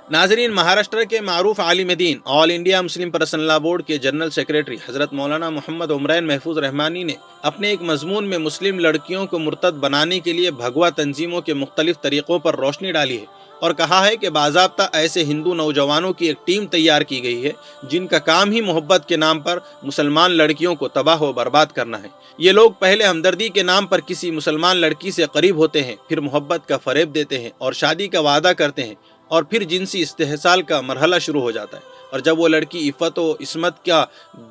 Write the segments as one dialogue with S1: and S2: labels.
S1: नाजरीन, महाराष्ट्र के मारूफ आलिम दीन all India Muslim personal law board के जनरल सेक्रेटरी हज़रत मौलाना मोहम्मद उमरैन महफूज रहमानी ने अपने एक मजमून में मुस्लिम लड़कियों को मुर्तद बनाने के लिए भगवा तंजीमों के मुख्तलिफ तरीक़ों पर रोशनी डाली है और कहा है कि बाज़ाब्ता ऐसे हिंदू नौजवानों की एक टीम तैयार की गई है जिनका काम ही मोहब्बत के नाम पर मुसलमान लड़कियों को तबाह व बर्बाद करना है। ये लोग पहले हमदर्दी के नाम पर किसी मुसलमान लड़की से करीब होते हैं, फिर मोहब्बत का फरेब देते हैं और शादी का वादा करते हैं और फिर जिनसी इस्तेहसाल का मरहला शुरू हो जाता है। और जब वो लड़की इफ़्फ़त व इस्मत का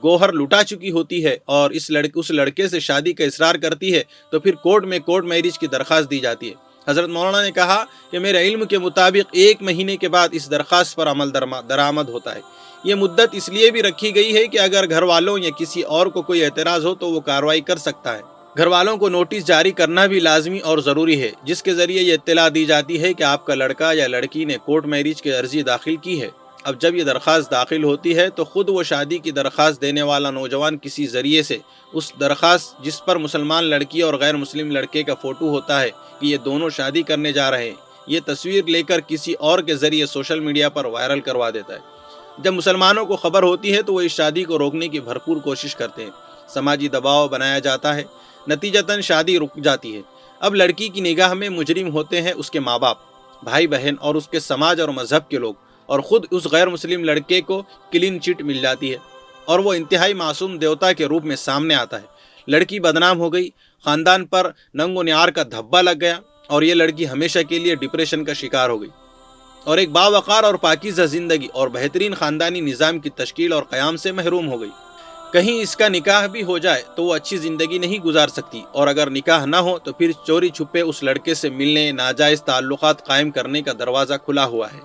S1: गोहर लुटा चुकी होती है और उस लड़के से शादी का इसरार करती है तो फिर कोर्ट में कोर्ट मैरिज की दरख्वास्त दी जाती है। हज़रत मौलाना ने कहा कि मेरे इल्म के मुताबिक 1 महीने के बाद इस दरख्वास्त पर अमल दरामद होता है। ये मुद्दत इसलिए भी रखी गई है कि अगर घर वालों या किसी और को कोई एतराज़ हो तो वो कार्रवाई कर सकता है। घर वालों को नोटिस जारी करना भी लाजमी और ज़रूरी है, जिसके ज़रिए ये इत्तला दी जाती है कि आपका लड़का या लड़की ने कोर्ट मैरिज की अर्जी दाखिल की है। अब जब ये दरख्वास्त दाखिल होती है तो ख़ुद वो शादी की दरख्वास्त देने वाला नौजवान किसी ज़रिए से उस दरख्वास्त जिस पर मुसलमान लड़की और गैर मुस्लिम लड़के का फ़ोटो होता है कि ये दोनों शादी करने जा रहे हैं, ये तस्वीर लेकर किसी और के ज़रिए सोशल मीडिया पर वायरल करवा देता है। जब मुसलमानों को खबर होती है तो वो इस शादी को रोकने की भरपूर कोशिश करते हैं। समाजी दबाव बनाया जाता है, नतीजतन शादी रुक जाती है। अब लड़की की निगाह में मुजरिम होते हैं उसके माँ बाप, भाई बहन और उसके समाज और मज़हब के लोग, और ख़ुद उस गैर मुस्लिम लड़के को क्लीन चिट मिल जाती है और वो इंतहाई मासूम देवता के रूप में सामने आता है। लड़की बदनाम हो गई, ख़ानदान पर नंगो न्यार का धब्बा लग गया और ये लड़की हमेशा के लिए डिप्रेशन का शिकार हो गई और एक बावकार और पाकीज़ा ज़िंदगी और बेहतरीन ख़ानदानी निज़ाम की तश्कील और क़याम से महरूम हो गई। कहीं इसका निकाह भी हो जाए तो वो अच्छी ज़िंदगी नहीं गुजार सकती, और अगर निकाह ना हो तो फिर चोरी छुपे उस लड़के से मिलने, नाजायज़ ताल्लुक़ात कायम करने का दरवाज़ा खुला हुआ है।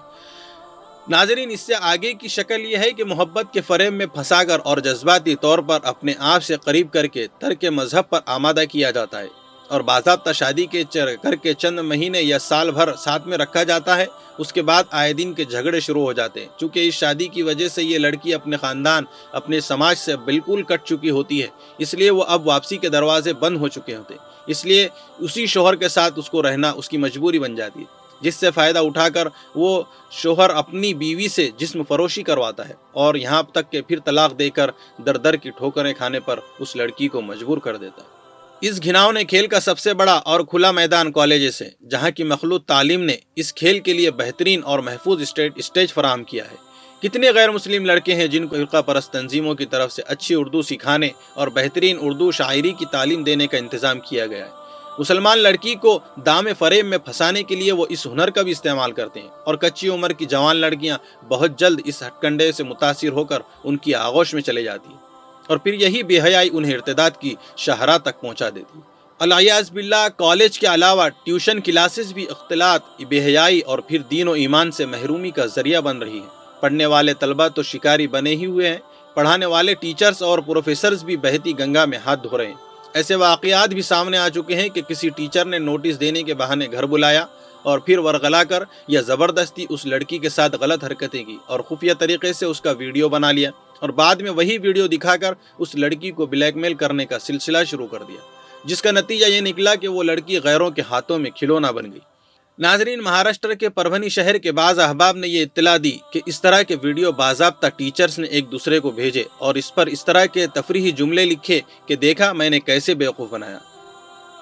S1: नाज़रीन, इससे आगे की शक्ल यह है कि मोहब्बत के फ़रेब में फंसाकर और जज्बाती तौर पर अपने आप से करीब करके तर्क मज़हब पर आमादा किया जाता है और बाज़ाब्ता शादी के करके चंद महीने या साल भर साथ में रखा जाता है। उसके बाद आए दिन के झगड़े शुरू हो जाते हैं। चूँकि इस शादी की वजह से ये लड़की अपने ख़ानदान, अपने समाज से बिल्कुल कट चुकी होती है, इसलिए वो अब वापसी के दरवाजे बंद हो चुके होते हैं। इसलिए उसी शोहर के साथ उसको रहना उसकी मजबूरी बन जाती है, जिससे फ़ायदा उठाकर वो शोहर अपनी बीवी से जिस्म फरोशी करवाता है और यहाँ तक कि फिर तलाक देकर दर दर की ठोकरें खाने पर उस लड़की को मजबूर कर देता है। इस घिनौने खेल का सबसे बड़ा और खुला मैदान कॉलेजेस है, जहाँ की मखलूत तालीम ने इस खेल के लिए बेहतरीन और महफूज स्टेज फराहम किया है। कितने गैर मुस्लिम लड़के हैं जिनको फ़िरक़ा परस्त तंजीमों की तरफ से अच्छी उर्दू सिखाने और बेहतरीन उर्दू शायरी की तालीम देने का इंतज़ाम किया गया है। मुसलमान लड़की को दाम फ़रेब में फंसाने के लिए वो इस हुनर का भी इस्तेमाल करते हैं और कच्ची उम्र की जवान लड़कियां बहुत जल्द इस हथकंडे से मुतासिर होकर उनकी आगोश में चले जाती हैं और फिर यही बेहयाई उन्हें इर्तिदाद की शाहरा तक पहुंचा देती है। अलियाज़ बिल्लाह, कॉलेज के अलावा ट्यूशन क्लासेस भी इख्तिलात, बेहयाई और फिर दीन और ईमान से महरूमी का ज़रिया बन रही है। पढ़ने वाले तलबा तो शिकारी बने ही हुए हैं, पढ़ाने वाले टीचर्स और प्रोफेसर्स भी बहती गंगा में हाथ धो रहे हैं। ऐसे वाक़यात भी सामने आ चुके हैं कि किसी टीचर ने नोटिस देने के बहाने घर बुलाया और फिर वर्गला कर या ज़बरदस्ती उस लड़की के साथ गलत हरकतें की और खुफिया तरीके से उसका वीडियो बना लिया और बाद में वही वीडियो दिखाकर उस लड़की को ब्लैकमेल करने का सिलसिला शुरू कर दिया, जिसका नतीजा ये निकला कि वो लड़की गैरों के हाथों में खिलौना बन गई। नाजरीन, महाराष्ट्र के परभनी शहर के बाज़ अहबाब ने ये इत्तला दी कि इस तरह के वीडियो बाज़ाब्ता टीचर्स ने एक दूसरे को भेजे और इस पर इस तरह के तफरीही जुमले लिखे कि देखा मैंने कैसे बेवकूफ़ बनाया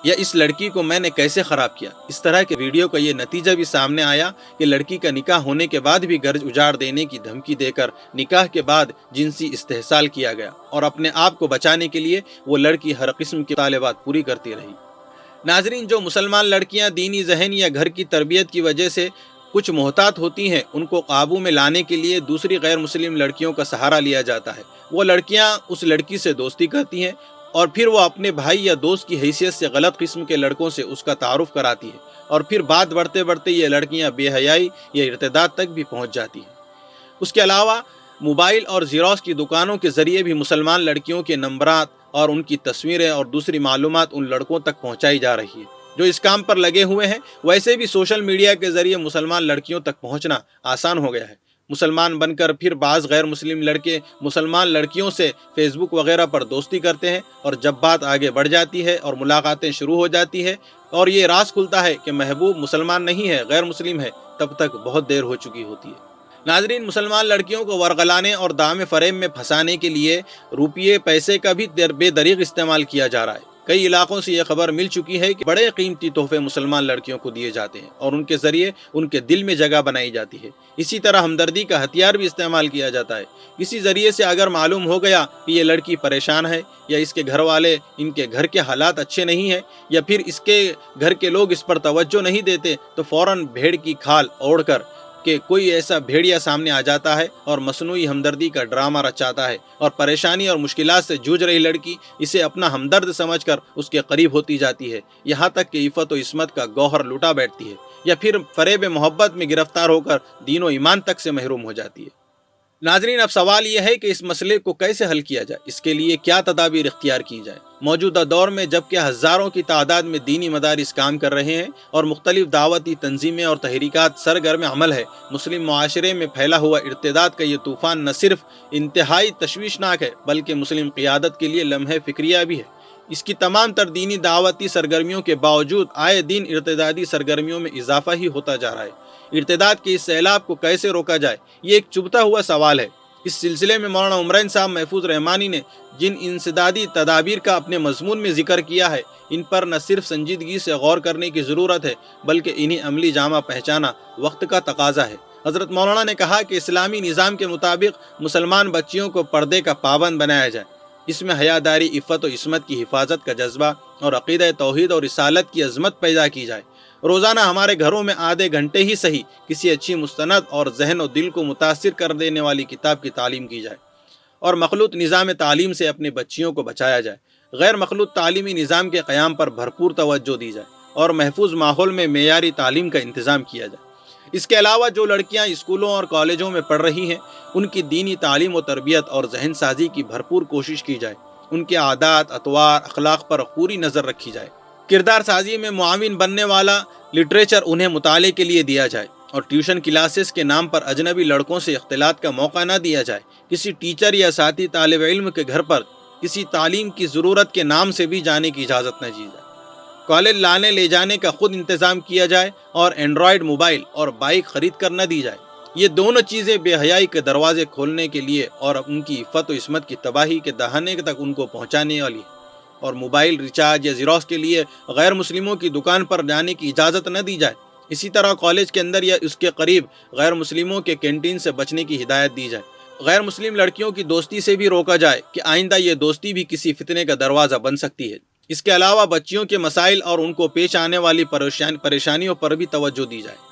S1: या इस लड़की को मैंने कैसे ख़राब किया। इस तरह के वीडियो का ये नतीजा भी सामने आया कि लड़की का निकाह होने के बाद भी घर उजाड़ देने की धमकी देकर निकाह के बाद जिनसी इस्तेहसाल किया गया और अपने आप को बचाने के लिए वो लड़की हर किस्म की तालिबात पूरी करती रही। नाजरीन, जो मुसलमान लड़कियां दीनी जहन या घर की तरबियत की वजह से कुछ मोहतात होती हैं, उनको काबू में लाने के लिए दूसरी गैर मुस्लिम लड़कियों का सहारा लिया जाता है। वो लड़कियां उस लड़की से दोस्ती करती हैं और फिर वो अपने भाई या दोस्त की हैसियत से गलत किस्म के लड़कों से उसका तारुफ कराती है और फिर बात बढ़ते बढ़ते ये लड़कियां बेहयाई या इर्तिदाद तक भी पहुँच जाती हैं। उसके अलावा मोबाइल और ज़ेरॉक्स की दुकानों के ज़रिए भी मुसलमान लड़कियों के नंबरात और उनकी तस्वीरें और दूसरी मालूमात उन लड़कों तक पहुंचाई जा रही है जो इस काम पर लगे हुए हैं। वैसे भी सोशल मीडिया के ज़रिए मुसलमान लड़कियों तक पहुंचना आसान हो गया है। मुसलमान बनकर फिर बाज़ गैर मुस्लिम लड़के मुसलमान लड़कियों से फेसबुक वगैरह पर दोस्ती करते हैं और जब बात आगे बढ़ जाती है और मुलाकातें शुरू हो जाती है और ये राज खुलता है कि महबूब मुसलमान नहीं है, गैर मुस्लिम है, तब तक बहुत देर हो चुकी होती है। ناظرین، مسلمان لڑکیوں کو ورغلانے اور دام فریب میں پھنسانے کے لیے روپیے پیسے کا بھی بے دریغ استعمال کیا جا رہا ہے۔ کئی علاقوں سے یہ خبر مل چکی ہے کہ بڑے قیمتی تحفے مسلمان لڑکیوں کو دیے جاتے ہیں اور ان کے ذریعے ان کے دل میں جگہ بنائی جاتی ہے۔ اسی طرح ہمدردی کا ہتھیار بھی استعمال کیا جاتا ہے۔ کسی ذریعے سے اگر معلوم ہو گیا کہ یہ لڑکی پریشان ہے، یا اس کے گھر والے ان کے گھر کے حالات اچھے نہیں ہیں، یا پھر اس کے گھر کے لوگ اس پر توجہ نہیں دیتے، تو فوراً بھیڑ کی کھال اوڑھ کر کہ کوئی ایسا بھیڑیا سامنے آ جاتا ہے اور مصنوعی ہمدردی کا ڈرامہ رچاتا ہے، اور پریشانی اور مشکلات سے جوجھ رہی لڑکی اسے اپنا ہمدرد سمجھ کر اس کے قریب ہوتی جاتی ہے، یہاں تک کہ عفت و عصمت کا گوہر لٹا بیٹھتی ہے، یا پھر فریب محبت میں گرفتار ہو کر دین و ایمان تک سے محروم ہو جاتی ہے۔ ناظرین، اب سوال یہ ہے کہ اس مسئلے کو کیسے حل کیا جائے، اس کے لیے کیا تدابیر اختیار کی جائے۔ موجودہ دور میں جبکہ ہزاروں کی تعداد میں دینی مدارس کام کر رہے ہیں اور مختلف دعوتی تنظیمیں اور تحریکات سرگرم عمل ہے، مسلم معاشرے میں پھیلا ہوا ارتداد کا یہ طوفان نہ صرف انتہائی تشویشناک ہے بلکہ مسلم قیادت کے لیے لمحہ فکریہ بھی ہے۔ اس کی تمام تر دینی دعوتی سرگرمیوں کے باوجود آئے دن ارتدادی سرگرمیوں میں اضافہ ہی ہوتا جا رہا ہے۔ ارتداد کے اس سیلاب کو کیسے روکا جائے، یہ ایک چبھتا ہوا سوال ہے۔ اس سلسلے میں مولانا عمرین صاحب محفوظ رحمانی نے جن انسدادی تدابیر کا اپنے مضمون میں ذکر کیا ہے، ان پر نہ صرف سنجیدگی سے غور کرنے کی ضرورت ہے بلکہ انہیں عملی جامہ پہچانا وقت کا تقاضا ہے۔ حضرت مولانا نے کہا کہ اسلامی نظام کے مطابق مسلمان بچیوں کو پردے کا پابند بنایا جائے، اس میں حیاداری، عفت و عصمت کی حفاظت کا جذبہ اور عقیدہ توحید اور رسالت کی عظمت پیدا کی جائے۔ روزانہ ہمارے گھروں میں آدھے گھنٹے ہی صحیح کسی اچھی مستند اور ذہن و دل کو متاثر کر دینے والی کتاب کی تعلیم کی جائے، اور مخلوط نظام تعلیم سے اپنے بچیوں کو بچایا جائے۔ غیر مخلوط تعلیمی نظام کے قیام پر بھرپور توجہ دی جائے اور محفوظ ماحول میں معیاری تعلیم کا انتظام کیا جائے۔ اس کے علاوہ جو لڑکیاں اسکولوں اور کالجوں میں پڑھ رہی ہیں، ان کی دینی تعلیم و تربیت اور ذہن سازی کی بھرپور کوشش کی جائے۔ ان کے عادات، اطوار، اخلاق پر پوری نظر رکھی جائے۔ کردار سازی میں معاون بننے والا لٹریچر انہیں مطالعے کے لیے دیا جائے، اور ٹیوشن کلاسز کے نام پر اجنبی لڑکوں سے اختلاط کا موقع نہ دیا جائے۔ کسی ٹیچر یا ساتھی طالب علم کے گھر پر کسی تعلیم کی ضرورت کے نام سے بھی جانے کی اجازت نہ دی جائے۔ کالج لانے لے جانے کا خود انتظام کیا جائے، اور اینڈرائیڈ موبائل اور بائک خرید کر نہ دی جائے۔ یہ دونوں چیزیں بے حیائی کے دروازے کھولنے کے لیے اور ان کی عفت و عصمت کی تباہی کے دہانے تک ان کو پہنچانے والی ہے۔ اور موبائل ریچارج یا زیروکس کے لیے غیر مسلموں کی دکان پر جانے کی اجازت نہ دی جائے۔ اسی طرح کالج کے اندر یا اس کے قریب غیر مسلموں کے کینٹین سے بچنے کی ہدایت دی جائے۔ غیر مسلم لڑکیوں کی دوستی سے بھی روکا جائے کہ آئندہ یہ دوستی بھی کسی فتنے کا دروازہ بن سکتی ہے۔ اس کے علاوہ بچیوں کے مسائل اور ان کو پیش آنے والی پریشانیوں پر بھی توجہ دی جائے۔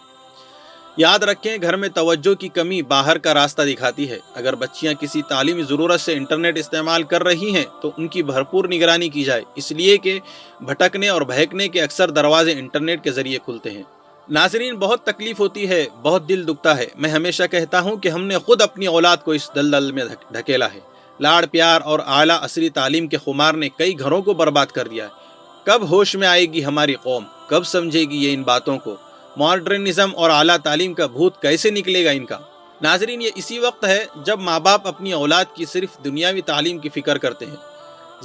S1: یاد رکھیں، گھر میں توجہ کی کمی باہر کا راستہ دکھاتی ہے۔ اگر بچیاں کسی تعلیمی ضرورت سے انٹرنیٹ استعمال کر رہی ہیں تو ان کی بھرپور نگرانی کی جائے، اس لیے کہ بھٹکنے اور بہکنے کے اکثر دروازے انٹرنیٹ کے ذریعے کھلتے ہیں۔ ناظرین، بہت تکلیف ہوتی ہے، بہت دل دکھتا ہے۔ میں ہمیشہ کہتا ہوں کہ ہم نے خود اپنی اولاد کو اس دلدل میں دھکیلا ہے۔ لاڑ پیار اور اعلیٰ عصری تعلیم کے خمار نے کئی گھروں کو برباد کر دیا ہے۔ کب ہوش میں آئے گی ہماری قوم؟ کب سمجھے گی یہ ان باتوں کو؟ ماڈرنزم اور اعلیٰ تعلیم کا بھوت کیسے نکلے گا ان کا؟ ناظرین، یہ اسی وقت ہے جب ماں باپ اپنی اولاد کی صرف دنیاوی تعلیم کی فکر کرتے ہیں۔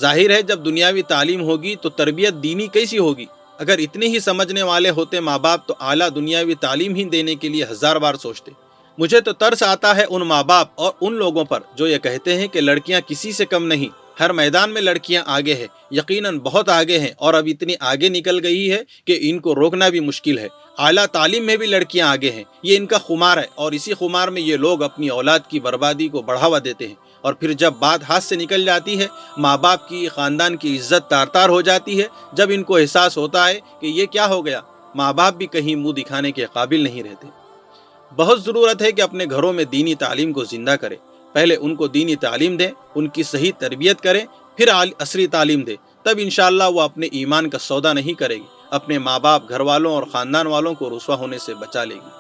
S1: ظاہر ہے، جب دنیاوی تعلیم ہوگی تو تربیت دینی کیسی ہوگی؟ اگر اتنے ہی سمجھنے والے ہوتے ماں باپ تو اعلیٰ دنیاوی تعلیم ہی دینے کے لیے ہزار بار سوچتے۔ مجھے تو ترس آتا ہے ان ماں باپ اور ان لوگوں پر جو یہ کہتے ہیں کہ لڑکیاں کسی سے کم نہیں، ہر میدان میں لڑکیاں آگے ہیں۔ یقیناً بہت آگے ہیں، اور اب اتنی آگے نکل گئی ہے کہ ان کو روکنا بھی مشکل ہے۔ اعلیٰ تعلیم میں بھی لڑکیاں آگے ہیں، یہ ان کا خمار ہے، اور اسی خمار میں یہ لوگ اپنی اولاد کی بربادی کو بڑھاوا دیتے ہیں۔ اور پھر جب بات ہاتھ سے نکل جاتی ہے، ماں باپ کی، خاندان کی عزت تار تار ہو جاتی ہے۔ جب ان کو احساس ہوتا ہے کہ یہ کیا ہو گیا، ماں باپ بھی کہیں منہ دکھانے کے قابل نہیں رہتے۔ بہت ضرورت ہے کہ اپنے گھروں میں دینی تعلیم کو زندہ کریں۔ پہلے ان کو دینی تعلیم دیں، ان کی صحیح تربیت کریں، پھر عصری تعلیم دیں۔ تب انشاءاللہ وہ اپنے ایمان کا سودا نہیں کرے گی، اپنے ماں باپ، گھر والوں اور خاندان والوں کو رسوا ہونے سے بچا لے گی۔